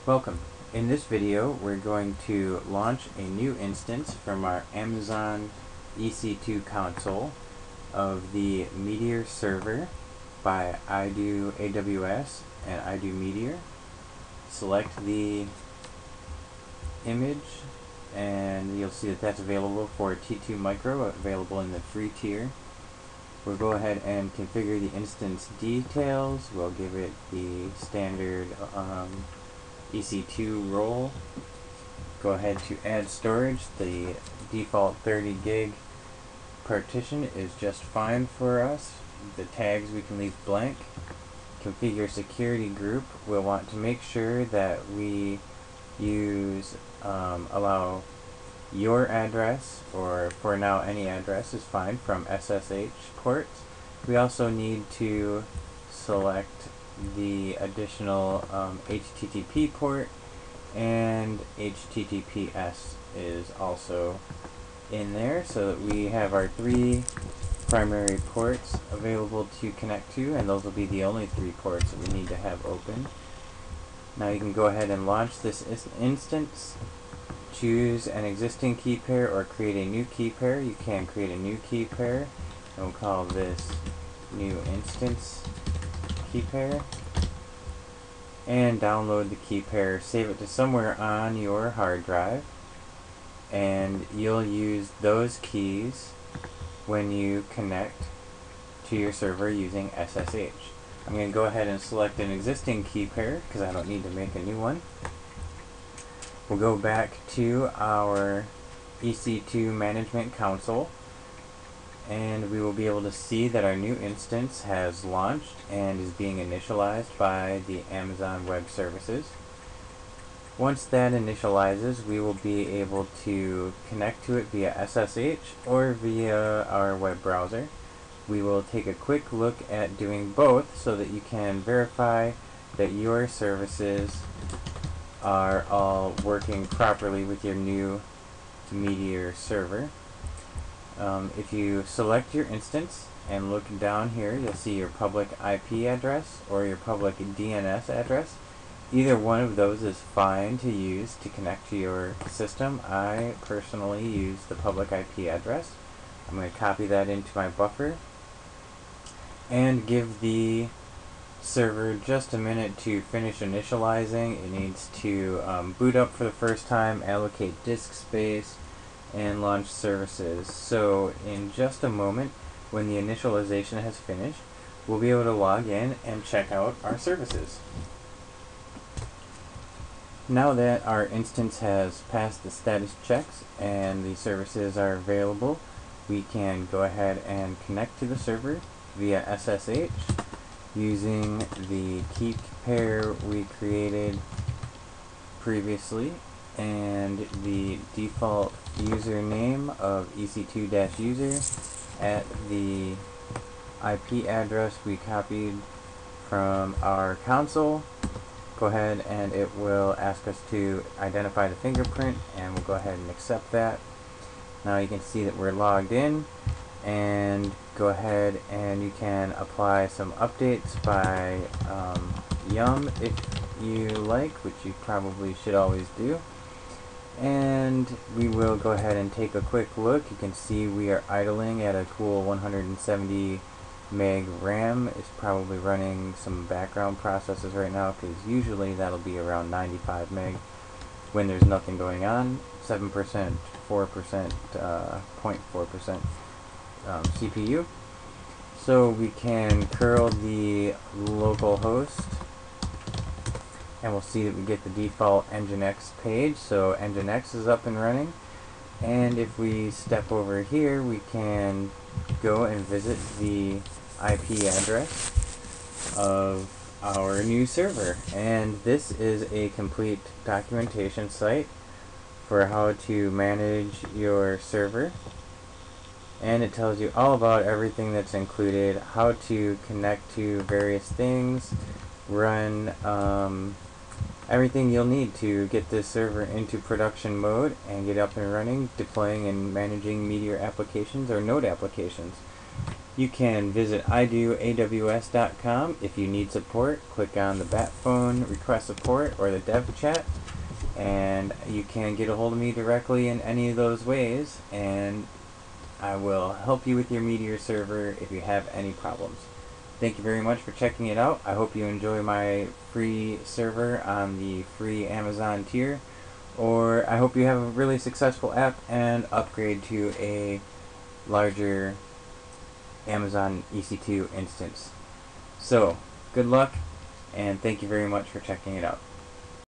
Welcome. In this video, we're going to launch a new instance from our Amazon EC2 console of the Meteor server by AWS and Meteor. Select the image and you'll see that that's available for T2 Micro, available in the free tier. We'll go ahead and configure the instance details. We'll give it the standard EC2 role. Go ahead to add storage. The default 30 gig partition is just fine for us. The tags we can leave blank. Configure security group. We'll want to make sure that we use allow your address, or for now any address is fine, from SSH ports. We also need to select the additional HTTP port, and HTTPS is also in there, so that we have our three primary ports available to connect to, and those will be the only three ports that we need to have open. Now you can go ahead and launch this instance. Choose an existing key pair or create a new key pair. You can create a new key pair, and we'll call this new instance key pair, and download the key pair. Save it to somewhere on your hard drive, and you'll use those keys when you connect to your server using SSH. I'm going to go ahead and select an existing key pair because I don't need to make a new one. We'll go back to our EC2 management console, and we will be able to see that our new instance has launched and is being initialized by the Amazon Web Services. Once that initializes, we will be able to connect to it via SSH or via our web browser. We will take a quick look at doing both so that you can verify that your services are all working properly with your new Meteor server. If you select your instance and look down here, you'll see your public IP address or your public DNS address. Either one of those is fine to use to connect to your system. I personally use the public IP address. I'm going to copy that into my buffer and give the server just a minute to finish initializing. It needs to boot up for the first time, allocate disk space, and launch services. So in just a moment, when the initialization has finished, we'll be able to log in and check out our services. Now that our instance has passed the status checks and the services are available, we can go ahead and connect to the server via SSH using the key pair we created previously and the default username of EC2-user at the IP address we copied from our console. Go ahead and it will ask us to identify the fingerprint, and we'll go ahead and accept that. Now you can see that we're logged in, and go ahead and you can apply some updates by yum if you like, which you probably should always do. And we will go ahead and take a quick look. You can see we are idling at a cool 170 meg RAM. It's probably running some background processes right now, because usually that'll be around 95 meg when there's nothing going on. 7%, 4%, 0.4% CPU. So we can curl the local host, and we'll see that we get the default Nginx page. So Nginx is up and running, and if we step over here, we can go and visit the IP address of our new server. And this is a complete documentation site for how to manage your server, and it tells you all about everything that's included, how to connect to various things, run everything you'll need to get this server into production mode and get up and running, deploying and managing Meteor applications or Node applications. You can visit idoaws.com. If you need support, click on the bat phone, request support, or the dev chat, and you can get a hold of me directly in any of those ways, and I will help you with your Meteor server if you have any problems. Thank you very much for checking it out. I hope you enjoy my free server on the free Amazon tier, or I hope you have a really successful app and upgrade to a larger Amazon EC2 instance. So, good luck, and thank you very much for checking it out.